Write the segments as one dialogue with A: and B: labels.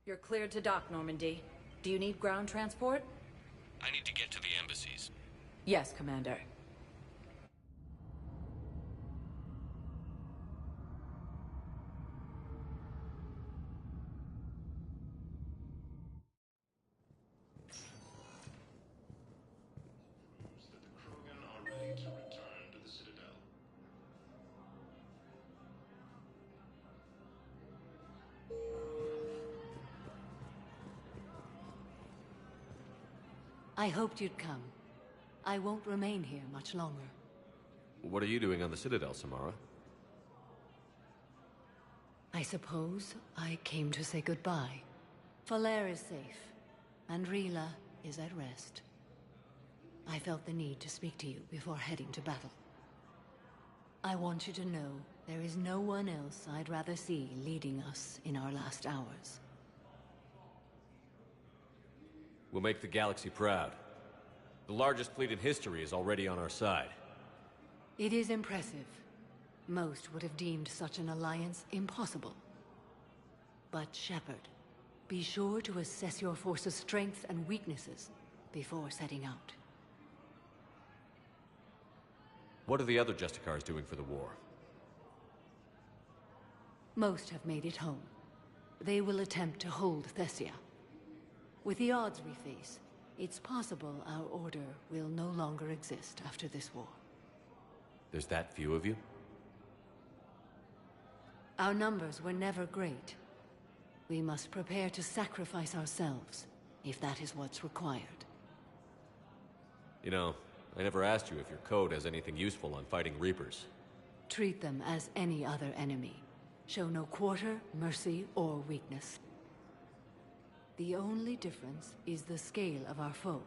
A: You're cleared to dock, Normandy. Do you need ground transport?
B: I need to get to the embassies.
A: Yes, Commander.
C: That the Krogan are ready to return to the Citadel.
D: I hoped you'd come. I won't remain here much longer.
B: What are you doing on the Citadel, Samara?
D: I suppose I came to say goodbye. Falere is safe, and Rila is at rest. I felt the need to speak to you before heading to battle. I want you to know there is no one else I'd rather see leading us in our last hours.
B: We'll make the galaxy proud. The largest fleet in history is already on our side.
D: It is impressive. Most would have deemed such an alliance impossible. But Shepard, be sure to assess your force's strengths and weaknesses before setting out.
B: What are the other Justicars doing for the war?
D: Most have made it home. They will attempt to hold Thessia. With the odds we face, it's possible our order will no longer exist after this war.
B: There's that few of you?
D: Our numbers were never great. We must prepare to sacrifice ourselves, if that is what's required.
B: You know, I never asked you if your code has anything useful on fighting Reapers.
D: Treat them as any other enemy. Show no quarter, mercy, or weakness. The only difference is the scale of our foe.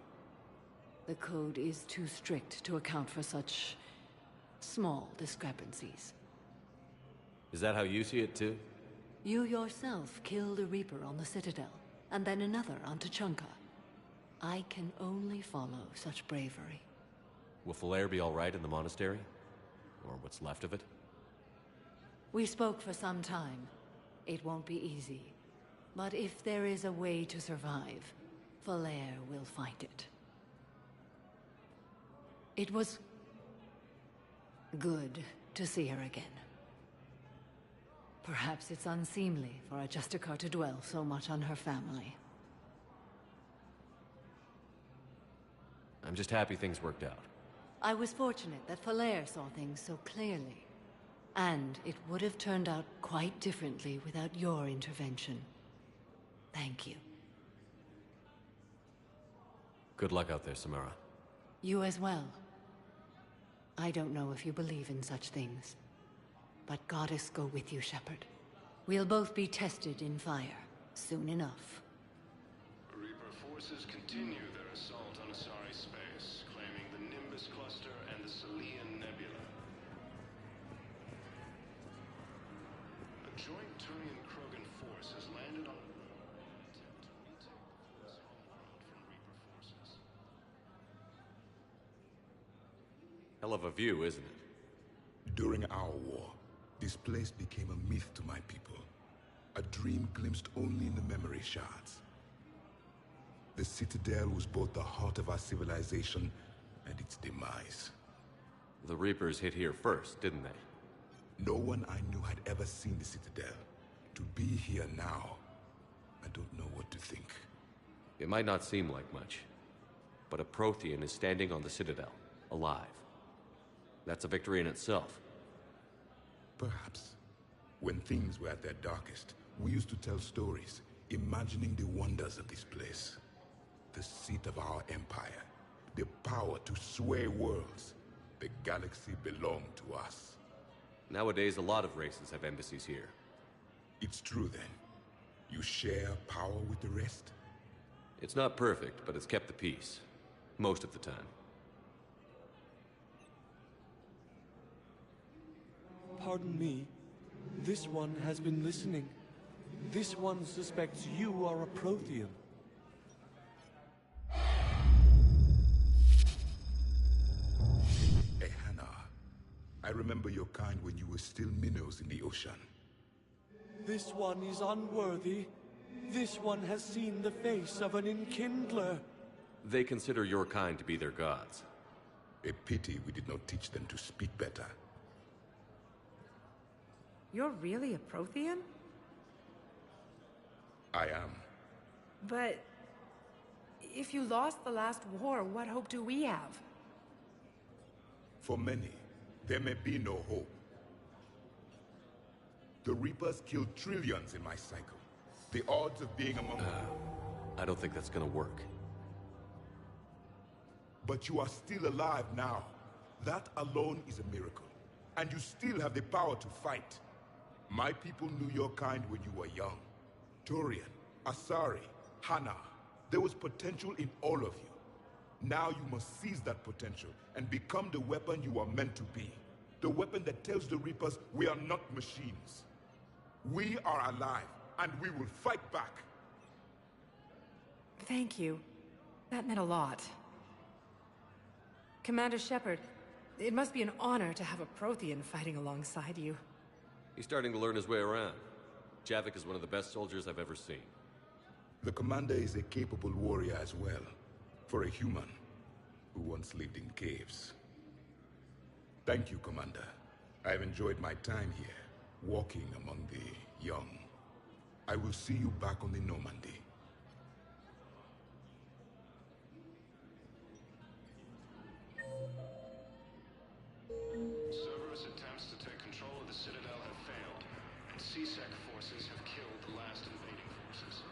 D: The code is too strict to account for such small discrepancies.
B: Is that how you see it too?
D: You yourself killed a Reaper on the Citadel, and then another on Tuchanka. I can only follow such bravery.
B: Will Falere be all right in the monastery? Or what's left of it?
D: We spoke for some time. It won't be easy. But if there is a way to survive, Falere will find it. It was good to see her again. Perhaps it's unseemly for a Justicar to dwell so much on her family.
B: I'm just happy things worked out.
D: I was fortunate that Falere saw things so clearly. And it would have turned out quite differently without your intervention. Thank you.
B: Good luck out there, Samara.
D: You as well. I don't know if you believe in such things, but Goddess go with you, Shepard. We'll both be tested in fire, soon enough.
C: Reaper forces continue their assault on Asari space, claiming the Nimbus Cluster and the Salian Nebula. A joint Turian-Krogan force has landed on attempt to retake this homeworld from Reaper forces.
B: Hell of a view, isn't it?
E: During our war, this place became a myth to my people. A dream glimpsed only in the memory shards. The Citadel was both the heart of our civilization and its demise.
B: The Reapers hit here first, didn't they?
E: No one I knew had ever seen the Citadel. To be here now, I don't know what to think.
B: It might not seem like much, but a Prothean is standing on the Citadel, alive. That's a victory in itself.
E: Perhaps. When things were at their darkest, we used to tell stories, imagining the wonders of this place. The seat of our empire, the power to sway worlds. The galaxy belonged to us.
B: Nowadays, a lot of races have embassies here.
E: It's true then. You share power with the rest?
B: It's not perfect, but it's kept the peace. Most of the time.
F: Pardon me. This one has been listening. This one suspects you are a Prothean.
E: Ehana, I remember your kind when you were still minnows in the ocean.
F: This one is unworthy. This one has seen the face of an enkindler.
B: They consider your kind to be their gods.
E: A pity we did not teach them to speak better.
G: You're really a Prothean?
E: I am.
G: But if you lost the last war, what hope do we have?
E: For many, there may be no hope. The Reapers killed trillions in my cycle. The odds of being among them.
B: I don't think that's gonna work.
E: But you are still alive now. That alone is a miracle. And you still have the power to fight. My people knew your kind when you were young. Turian, Asari, Hana. There was potential in all of you. Now you must seize that potential and become the weapon you are meant to be. The weapon that tells the Reapers we are not machines. We are alive, and we will fight back.
G: Thank you. That meant a lot. Commander Shepard, it must be an honor to have a Prothean fighting alongside you.
B: He's starting to learn his way around. Javik is one of the best soldiers I've ever seen.
E: The Commander is a capable warrior as well, for a human who once lived in caves. Thank you, Commander. I've enjoyed my time here, walking among the young. I will see you back on the Normandy.
C: Cerberus attempts to take control of the Citadel have failed, and C-Sec forces have killed the last invading forces.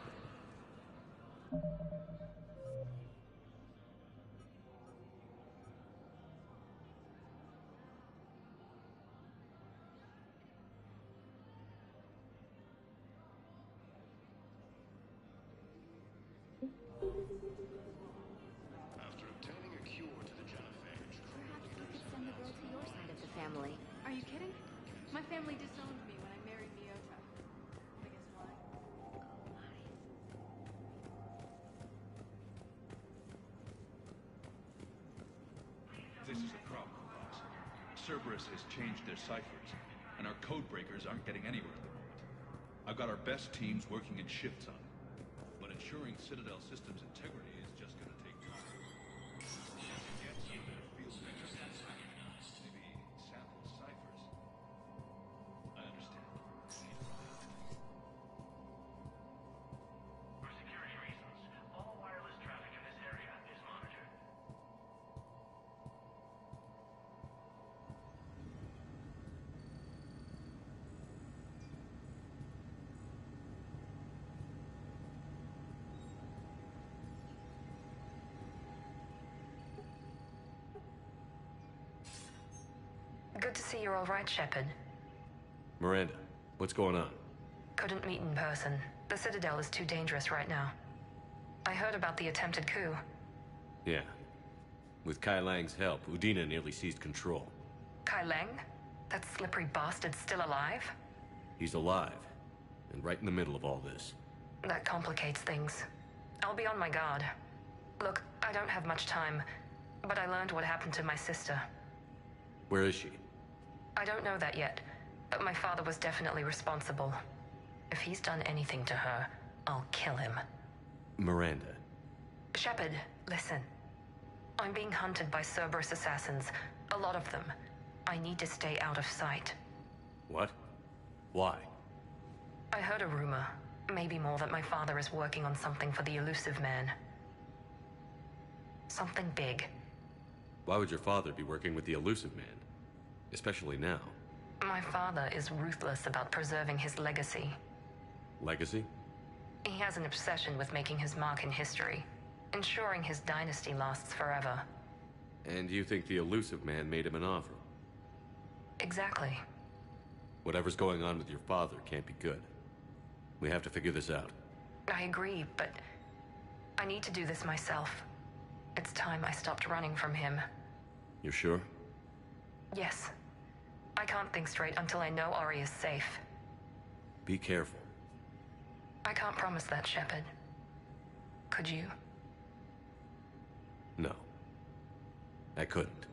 C: After obtaining a cure to the genophage,
H: Perhaps we could send the girl to your side of the family.
I: Are you kidding? My family disowned me when I married Miota. I guess why?
J: This is the problem, boss. Cerberus has changed their ciphers, and our code breakers aren't getting anywhere at the moment. I've got our best teams working in shifts on it, but ensuring Citadel systems integrity is just gonna take time. Get some better field measures. Maybe sample ciphers. I understand.
K: For security reasons, all wireless traffic in this area is monitored.
L: Good to see you're all right, Shepard.
B: Miranda, what's going on?
L: Couldn't meet in person. The Citadel is too dangerous right now. I heard about the attempted coup.
B: Yeah. With Kai Lang's help, Udina nearly seized control.
L: Kai Lang? That slippery bastard's still alive?
B: He's alive, and right in the middle of all this.
L: That complicates things. I'll be on my guard. Look, I don't have much time, but I learned what happened to my sister.
B: Where is she?
L: I don't know that yet, but my father was definitely responsible. If he's done anything to her, I'll kill him.
B: Miranda.
L: Shepard, listen. I'm being hunted by Cerberus assassins. A lot of them. I need to stay out of sight.
B: What? Why?
L: I heard a rumor, maybe more, that my father is working on something for the elusive man. Something big.
B: Why would your father be working with the elusive man? Especially now.
L: My father is ruthless about preserving his legacy.
B: Legacy?
L: He has an obsession with making his mark in history, ensuring his dynasty lasts forever.
B: And you think the elusive man made him an offer?
L: Exactly.
B: Whatever's going on with your father can't be good. We have to figure this out.
L: I agree, but I need to do this myself. It's time I stopped running from him.
B: You're sure?
L: Yes. I can't think straight until I know Ori is safe.
B: Be careful.
L: I can't promise that, Shepard. Could you?
B: No. I couldn't.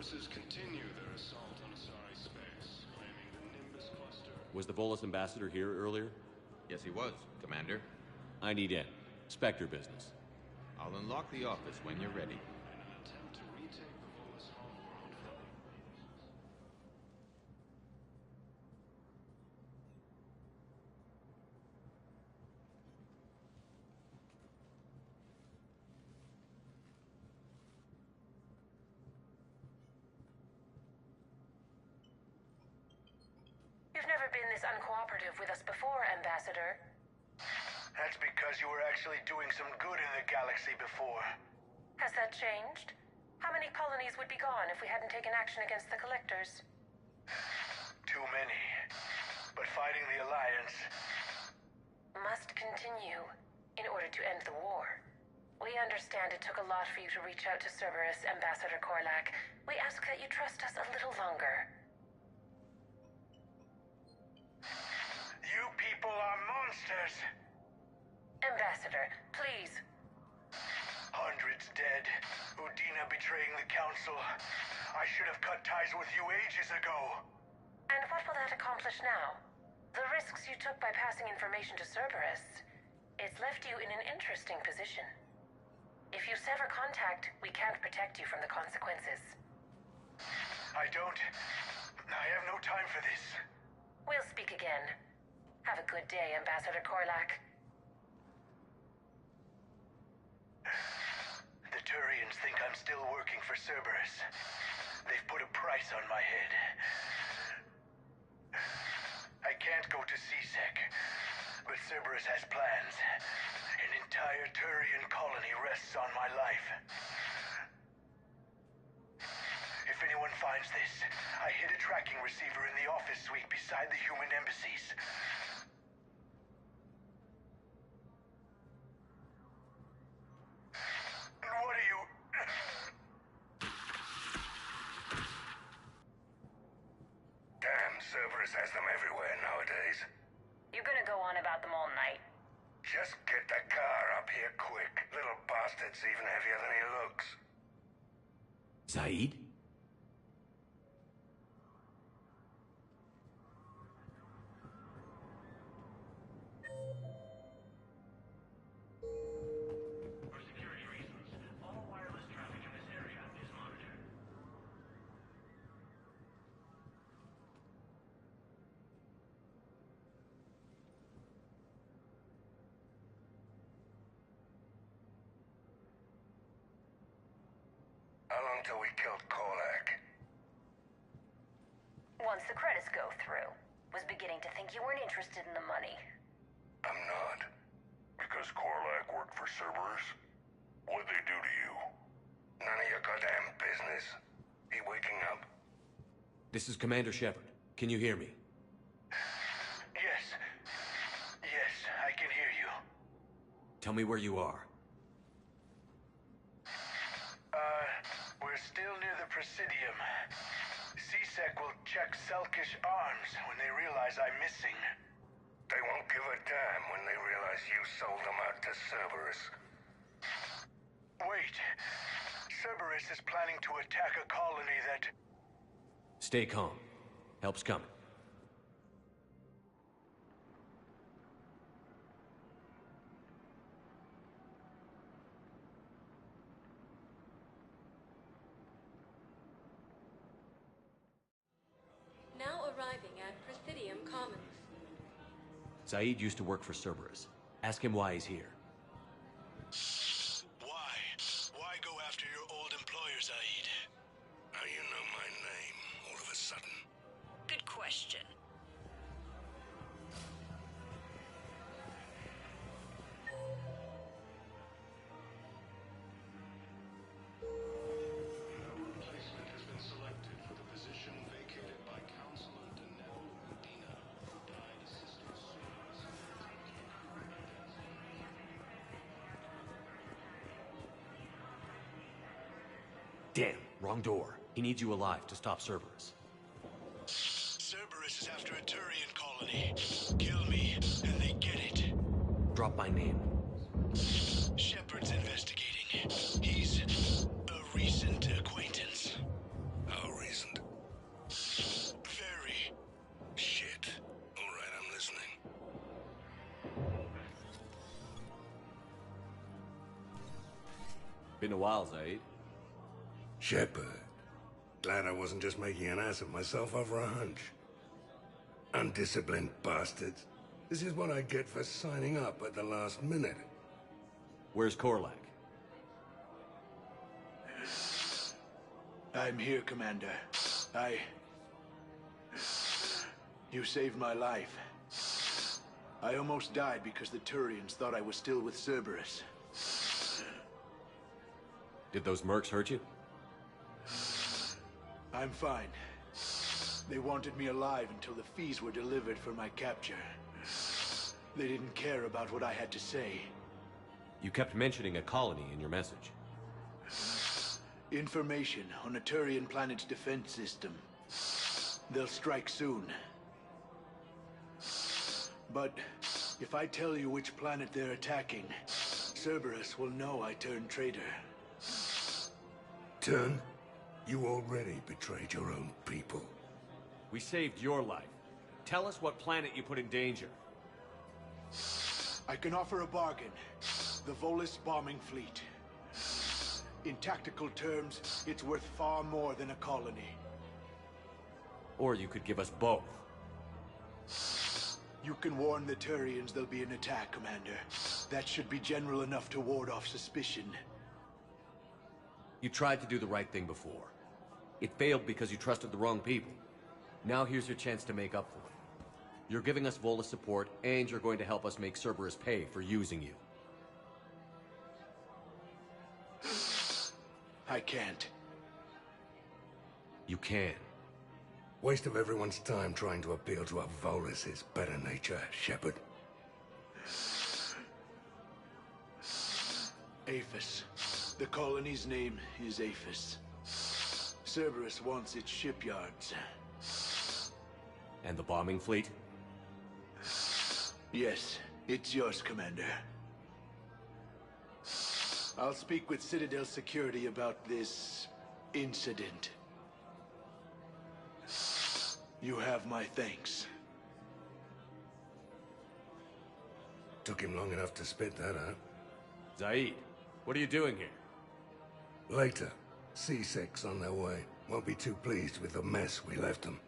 C: forces continue their assault on Asari space, claiming the Nimbus cluster.
B: Was the Volus ambassador here earlier?
M: Yes, he was, Commander.
B: I need in. Spectre business.
M: I'll unlock the office when you're ready.
C: In an attempt to retake the Volus homeworld from...
L: You've never been this uncooperative with us before, Ambassador.
K: That's because you were actually doing some good in the galaxy before.
L: Has that changed? How many colonies would be gone if we hadn't taken action against the Collectors?
K: Too many. But fighting the Alliance...
L: must continue in order to end the war. We understand it took a lot for you to reach out to Cerberus, Ambassador Korlak. We ask that you trust us a little longer.
K: You people are monsters!
L: Ambassador, please.
K: Hundreds dead. Udina betraying the Council. I should have cut ties with you ages ago.
L: And what will that accomplish now? The risks you took by passing information to Cerberus, it's left you in an interesting position. If you sever contact, we can't protect you from the consequences.
K: I have no time for this.
L: We'll speak again. Have a good day, Ambassador Korlak.
K: The Turians think I'm still working for Cerberus. They've put a price on my head. I can't go to CSEC, but Cerberus has plans. An entire Turian colony rests on my life. If anyone finds this, I hid a tracking receiver in the office suite beside the human embassies. What are you...
N: Damn, Cerberus has them everywhere nowadays.
L: You're gonna go on about them all night.
N: Just get the car up here quick. Little bastard's even heavier than he looks.
B: Saeed?
K: For security reasons, all wireless traffic in this area is monitored.
N: How long till we killed Korlak?
L: Once the credits go through. Was beginning to think you weren't interested in the money.
N: I'm not. Because Korlak worked for Cerberus? What'd they do to you? None of your goddamn business. He waking up?
B: This is Commander Shepard. Can you hear me?
K: Yes. Yes, I can hear you.
B: Tell me where you are.
K: We're still near the Presidium. CSEC will check Selkish arms when they realize I'm missing.
N: They won't give a damn when they realize you sold them out to Cerberus.
K: Wait. Cerberus is planning to attack a colony that...
B: Stay calm. Help's coming.
O: Now arriving at Presidium Commons.
B: Saeed used to work for Cerberus. Ask him why he's here.
K: Why? Why go after your old employer, Zaid?
N: How you know my name all of a sudden?
L: Good question.
C: Replacement has been selected for the position vacated by Counselor Danelle Udina, who died assisting Cerberus.
B: Damn, wrong door. He needs you alive to stop Cerberus.
K: Cerberus is after a Turian colony. Kill me, and they get it.
B: Drop my name.
K: Shepard's investigating. He's a recent acquaintance.
N: How
B: Been a while, Zaid.
N: Shepard. Glad I wasn't just making an ass of myself over a hunch. Undisciplined bastards. This is what I get for signing up at the last minute.
B: Where's Korlak?
K: I'm here, Commander. You saved my life. I almost died because the Turians thought I was still with Cerberus.
B: Did those mercs hurt you?
K: I'm fine. They wanted me alive until the fees were delivered for my capture. They didn't care about what I had to say.
B: You kept mentioning a colony in your message.
K: Information on a Turian planet's defense system. They'll strike soon. But if I tell you which planet they're attacking, Cerberus will know I turned traitor.
N: Turn? You already betrayed your own people.
B: We saved your life. Tell us what planet you put in danger.
K: I can offer a bargain. The Volus bombing fleet. In tactical terms, it's worth far more than a colony.
B: Or you could give us both.
K: You can warn the Turians there'll be an attack, Commander. That should be general enough to ward off suspicion.
B: You tried to do the right thing before. It failed because you trusted the wrong people. Now here's your chance to make up for it. You're giving us Volus support, and you're going to help us make Cerberus pay for using you.
K: I can't.
B: You can.
N: Waste of everyone's time trying to appeal to a Volus's better nature, Shepard.
K: Aphis. The colony's name is Aphis. Cerberus wants its shipyards.
B: And the bombing fleet?
K: Yes, it's yours, Commander. I'll speak with Citadel Security about this incident. You have my thanks.
N: Took him long enough to spit that out.
B: Zaid, what are you doing here?
N: Later. C6 on their way. Won't be too pleased with the mess we left them.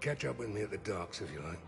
N: Catch up with me at the docks if you like.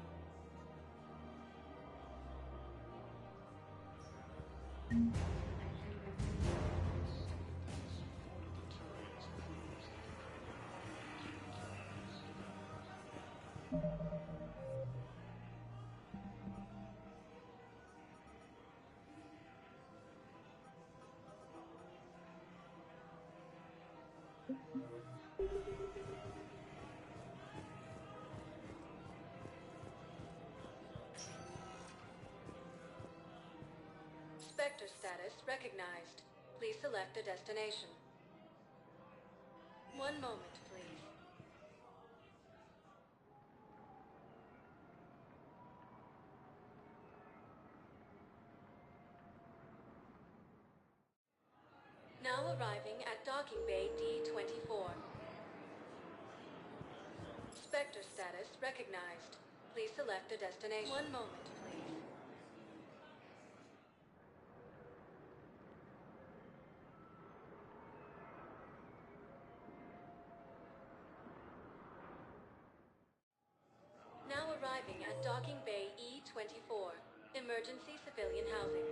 O: Spectre status recognized. Please select a destination. One moment, please. Now arriving at Docking Bay D-24. Spectre status recognized. Please select a destination. One moment, please. Now arriving at Docking Bay E-24. Emergency civilian housing.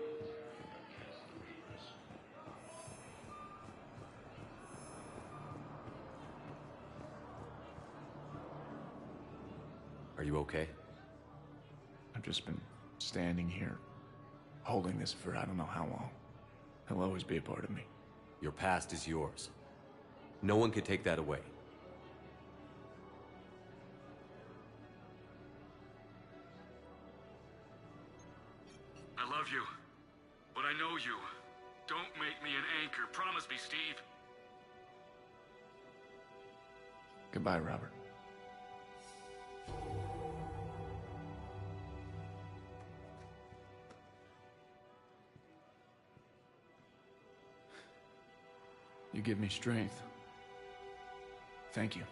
B: Are you okay?
P: I've just been standing here, holding this for I don't know how long. He'll always be a part of me.
B: Your past is yours. No one can take that away.
Q: I love you, but I know you. Don't make me an anchor. Promise me, Steve.
P: Goodbye, Robert. You give me strength. Thank you.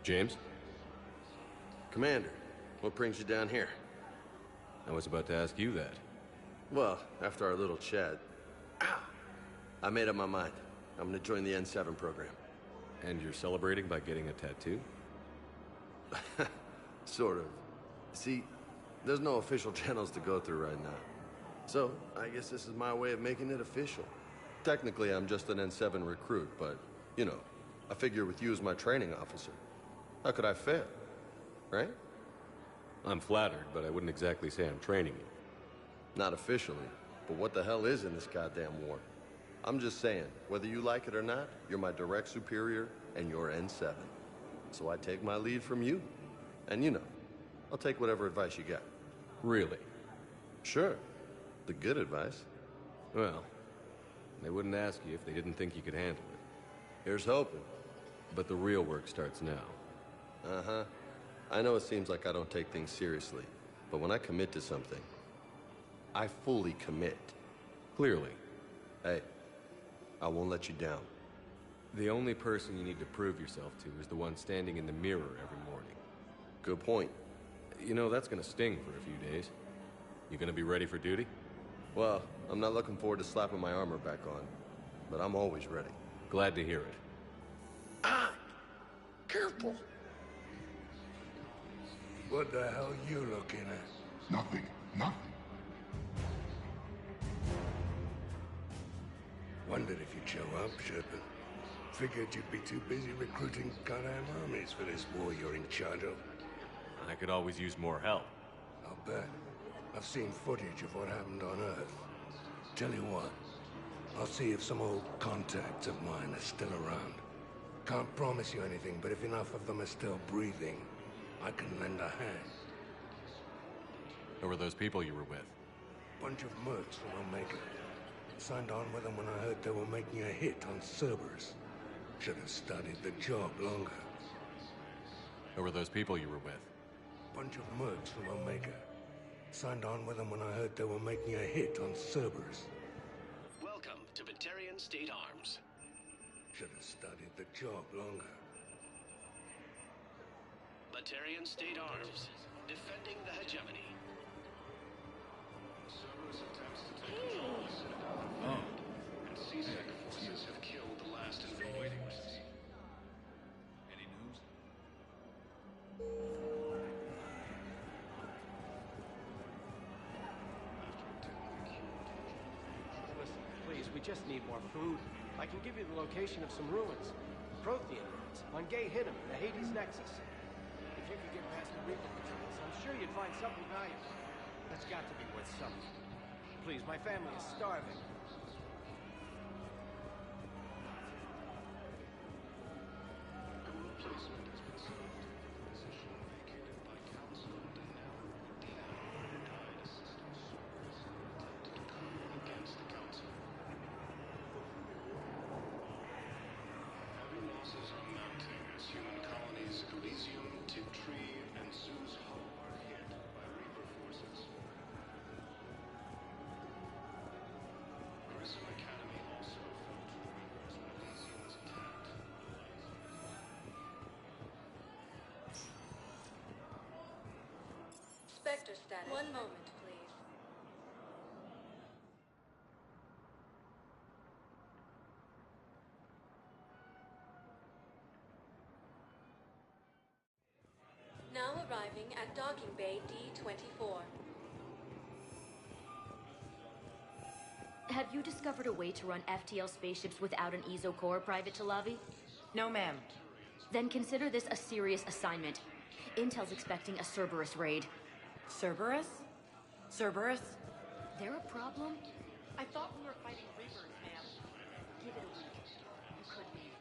B: James?
R: Commander, what brings you down here?
B: I was about to ask you that.
R: Well, after our little chat, I made up my mind. I'm gonna join the N7 program.
B: And you're celebrating by getting a tattoo?
R: Sort of. See, there's no official channels to go through right now. So, I guess this is my way of making it official. Technically, I'm just an N7 recruit, but, you know, I figure with you as my training officer, how could I fail? Right?
B: I'm flattered, but I wouldn't exactly say I'm training you.
R: Not officially, but what the hell is in this goddamn war? I'm just saying, whether you like it or not, you're my direct superior, and you're N7. So I take my lead from you. And you know, I'll take whatever advice you got.
B: Really?
R: Sure. The good advice.
B: Well, they wouldn't ask you if they didn't think you could handle it.
R: Here's hoping.
B: But the real work starts now.
R: Uh-huh. I know it seems like I don't take things seriously, but when I commit to something, I fully commit.
B: Clearly.
R: Hey, I won't let you down.
B: The only person you need to prove yourself to is the one standing in the mirror every morning.
R: Good point.
B: You know, that's gonna sting for a few days. You gonna be ready for duty?
R: Well, I'm not looking forward to slapping my armor back on, but I'm always ready.
B: Glad to hear it.
N: Ah! Careful! What the hell are you looking at?
E: Nothing. Nothing.
N: Wondered if you'd show up, Shepard. Figured you'd be too busy recruiting goddamn armies for this war you're in charge of.
B: I could always use more help.
N: I'll bet. I've seen footage of what happened on Earth. Tell you what, I'll see if some old contacts of mine are still around. Can't promise you anything, but if enough of them are still breathing, I can lend a hand.
B: Who were those people you were with?
N: Bunch of mercs from Omega. Signed on with them when I heard they were making a hit on Cerberus. Should have studied the job longer.
B: Who were those people you were with?
N: Bunch of mercs from Omega. Signed on with them when I heard they were making a hit on Cerberus.
S: Welcome to Batarian State Arms.
N: Should have studied the job longer.
S: Batarian State Arms. Defending the hegemony.
C: Cerberus attempts to take control of the Citadel. And C-Sec forces have killed the last invading forces.
J: Any news?
T: Listen, please, we just need more food. I can give you the location of some ruins. Prothean ruins on Gay Hinnom in the Hades Nexus. If you could get past the Reaper patrols, I'm sure you'd find something valuable. That's got to be worth something. Please, my family is starving.
C: A replacement has been served. Position vacated by Council and now denied assistance. Cerberus attempted to coup against the Council. Heavy losses are mounting as human colonies Elysium, Tiptree, and Zeus Hull are hit by Reaper forces. Grissom Academy also fell to Reapers when Elysium was attacked.
O: Spectre status. One moment, please. Now arriving at Docking Bay D-24.
H: Have you discovered a way to run FTL spaceships without an ESO core, Private Talavi?
A: No, ma'am.
H: Then consider this a serious assignment. Intel's expecting a Cerberus raid.
A: Cerberus? Cerberus?
H: They're a problem?
T: I thought we were fighting Reapers, ma'am.
H: Give it a week. You could be.